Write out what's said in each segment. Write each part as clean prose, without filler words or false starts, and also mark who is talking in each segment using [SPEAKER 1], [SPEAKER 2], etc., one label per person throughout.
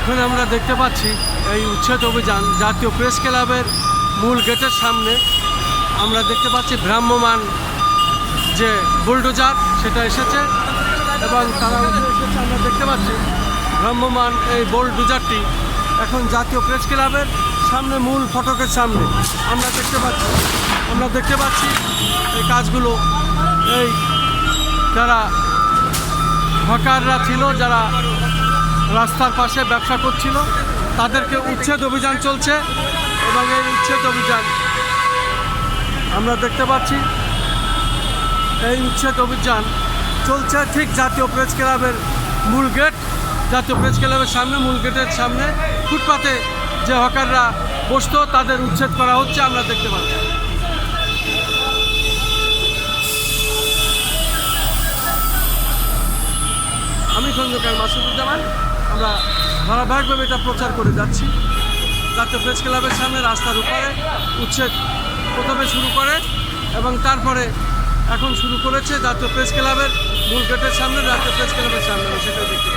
[SPEAKER 1] এখন আমরা দেখতে পাচ্ছি এই উচ্ছেদ অভিযান জাতীয় প্রেস ক্লাবের মূল গেটের সামনে। আমরা দেখতে পাচ্ছি ভ্রাম্যমান যে বুলডোজার সেটা এসেছে এবং তারা এসেছে। আমরা দেখতে পাচ্ছি ভ্রাম্যমান এই বুলডোজারটি এখন জাতীয় প্রেস ক্লাবের সামনে মূল ফটকের সামনে আমরা দেখতে পাচ্ছি এই কাজগুলো। এই যারা হকাররা ছিল, যারা রাস্তার পাশে ব্যবসা করছিল, তাদেরকে উচ্ছেদ অভিযান চলছে এবং এই উচ্ছেদ অভিযান আমরা দেখতে পাচ্ছি। এই উচ্ছেদ অভিযান চলছে ঠিক জাতীয় প্রেস ক্লাবের মূল গেট, জাতীয় প্রেস ক্লাবের সামনে মূল গেটের সামনে ফুটপাতে যে হকাররা বসতো তাদের উচ্ছেদ করা হচ্ছে আমরা দেখতে পাচ্ছি। আমি খন্দকার মাসুদুজ্জামান। আমরা ধারাবাহিকভাবে এটা প্রচার করে যাচ্ছি। জাতীয় প্রেস ক্লাবের সামনে রাস্তার উপরে উচ্ছেদ প্রথমে শুরু করে এবং তারপরে এখন শুরু করেছে জাতীয় প্রেস ক্লাবের মূল গেটের সামনে, জাতীয় প্রেস ক্লাবের সামনে। সেটা দেখতে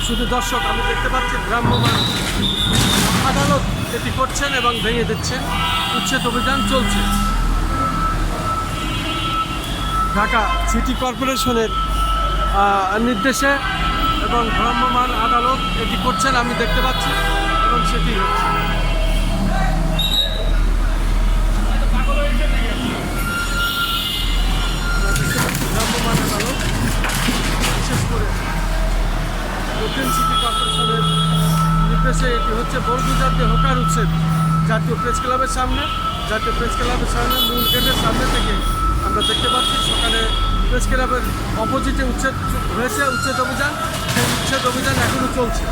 [SPEAKER 1] শুধু দর্শক, আমি দেখতে পাচ্ছি ভ্রাম্যমান আদালত এটি করছেন এবং ভেঙে দিচ্ছেন। উচ্ছেদ অভিযান চলছে। ঢাকা সিটি কর্পোরেশনের নির্দেশে এবং ভ্রাম্যমান আদালত এটি করছেন আমি দেখতে পাচ্ছি এবং সেটি হচ্ছে। ভ্রাম্যমান আদালত বিশেষ করে দক্ষিণ সিটি কর্পোরেশনের নির্দেশে এটি হচ্ছে বুলডোজারদের হকার উচ্ছেদ জাতীয় প্রেস ক্লাবের সামনে। জাতীয় প্রেস ক্লাবের সামনে মূল গেটের সামনে থেকে আমরা দেখতে পাচ্ছি সকালে প্রেস ক্লাবের অপোজিটে উচ্ছেদ হয়েছে উচ্ছেদ অভিযান। সেই উচ্ছেদ অভিযান এখনও চলছে।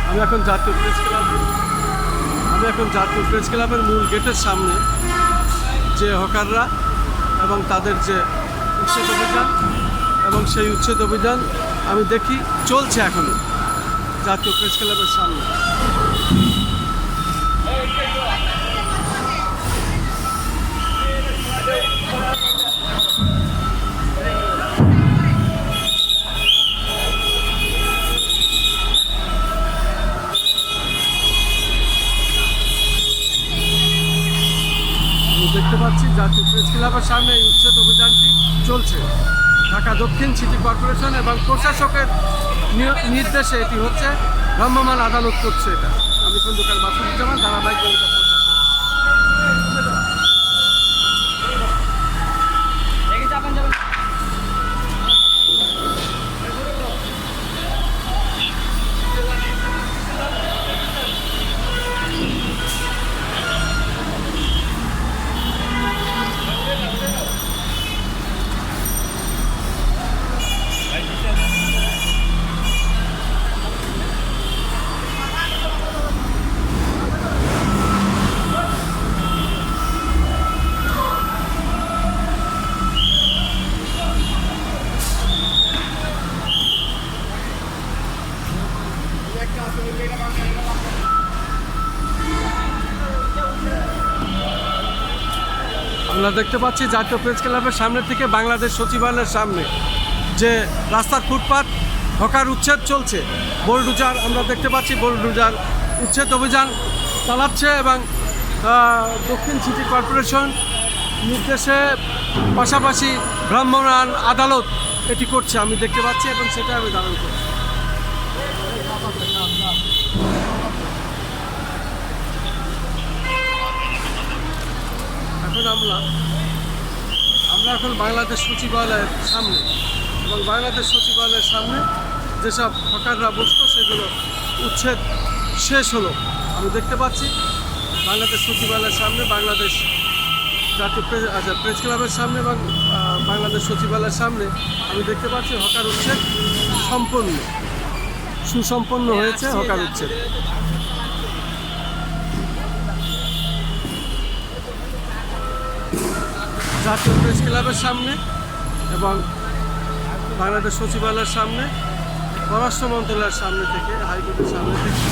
[SPEAKER 1] আমি এখন জাতীয় প্রেস ক্লাবের মূল গেটের সামনে যে হকাররা এবং তাদের যে উচ্ছেদ অভিযান এবং সেই উচ্ছেদ অভিযান আমি দেখি চলছে এখনো জাতীয় প্রেস ক্লাবের সামনে। দেখতে পাচ্ছি জাতীয় প্রেস ক্লাবের সামনে এই উচ্ছেদ অভিযানটি চলছে। ঢাকা দক্ষিণ সিটি কর্পোরেশন এবং প্রশাসকের নির্দেশে এটি হচ্ছে। ভ্রাম্যমান আদালত করছে এটা। আমি খন্দকার মাসুদুজ্জামান, ধারাবাহিকভাবে এটা প্রচার করছি। আমরা দেখতে পাচ্ছি জাতীয় প্রেস ক্লাবের সামনে থেকে বাংলাদেশ সচিবালয়ের সামনে যে রাস্তার ফুটপাত হকার উচ্ছেদ চলছে। বুলডোজার আমরা দেখতে পাচ্ছি বুলডোজার উচ্ছেদ অভিযান চালাচ্ছে এবং দক্ষিণ সিটি কর্পোরেশন নির্দেশে পাশাপাশি ভ্রাম্যমান আদালত এটি করছে আমি দেখতে পাচ্ছি এবং সেটা আমি ধারণ করছি। এখন আমরা এখন বাংলাদেশ সচিবালয়ের সামনে এবং বাংলাদেশ সচিবালয়ের সামনে যেসব হকাররা বসতো সেগুলো উচ্ছেদ শেষ হলো আমি দেখতে পাচ্ছি। বাংলাদেশ সচিবালয়ের সামনে বাংলাদেশ জাতীয় প্রেস ক্লাবের সামনে এবং বাংলাদেশ সচিবালয়ের সামনে আমি দেখতে পাচ্ছি হকার উচ্ছেদ সুসম্পন্ন হয়েছে হকার উচ্ছেদ। জাতীয় প্রেস ক্লাবের সামনে এবং বাংলাদেশ সচিবালয়ের সামনে, পররাষ্ট্র মন্ত্রণালয়ের সামনে থেকে, হাইকোর্টের সামনে থেকে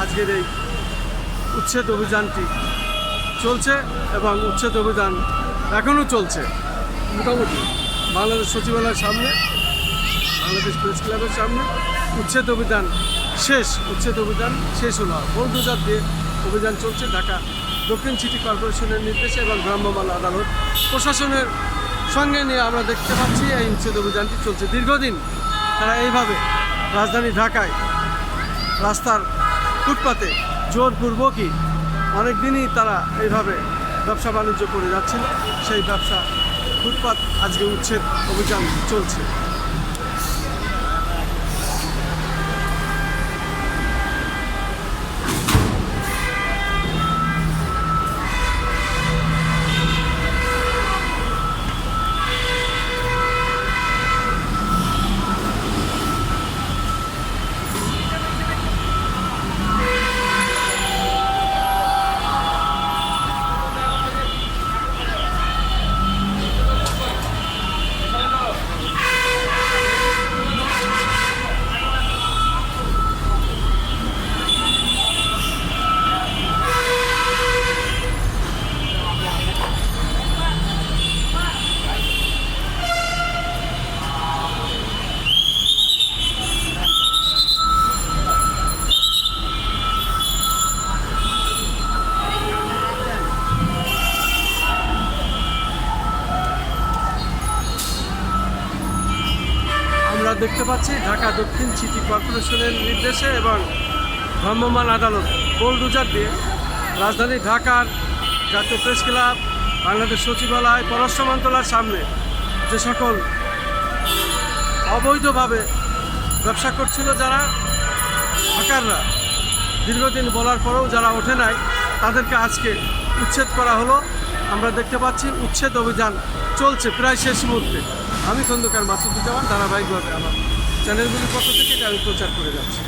[SPEAKER 1] আজকের এই উচ্ছেদ অভিযানটি চলছে এবং উচ্ছেদ অভিযান এখনও চলছে। মোটামুটি বাংলাদেশ সচিবালয়ের সামনে, বাংলাদেশ প্রেস ক্লাবের সামনে উচ্ছেদ অভিযান শেষ হলো। বোল্ডোজার দিয়ে অভিযান চলছে ঢাকা দক্ষিণ সিটি কর্পোরেশনের নির্দেশে এবং ভ্রাম্যমাণ আদালত প্রশাসনের সঙ্গে নিয়ে আমরা দেখতে পাচ্ছি এই উচ্ছেদ অভিযানটি চলছে। দীর্ঘদিন তারা এইভাবে রাজধানী ঢাকায় রাস্তার ফুটপাতে জোরপূর্বকই অনেক দিনই তারা এইভাবে ব্যবসা বাণিজ্য করে যাচ্ছিল। সেই ব্যবসা ফুটপাত আজকে উচ্ছেদ অভিযান চলছে। আমরা দেখতে পাচ্ছি ঢাকা দক্ষিণ সিটি কর্পোরেশনের নির্দেশে এবং ভ্রাম্যমাণ আদালত বোল্ডোজার দিয়ে রাজধানী ঢাকার জাতীয় প্রেস ক্লাব, বাংলাদেশ সচিবালয়, পররাষ্ট্র মন্ত্রণালয়ের সামনে যে সকল অবৈধভাবে ব্যবসা করছিল যারা হকাররা, দীর্ঘদিন বলার পরেও যারা ওঠে নাই তাদেরকে আজকে উচ্ছেদ করা হলো। আমরা দেখতে পাচ্ছি উচ্ছেদ অভিযান চলছে প্রায় শেষ মুহূর্তে। আমি খন্দকার মাসুদুজ্জামান ধারাবাহিকভাবে আমার চ্যানেলগুলির পক্ষ থেকে এটা আমি প্রচার করে যাচ্ছি।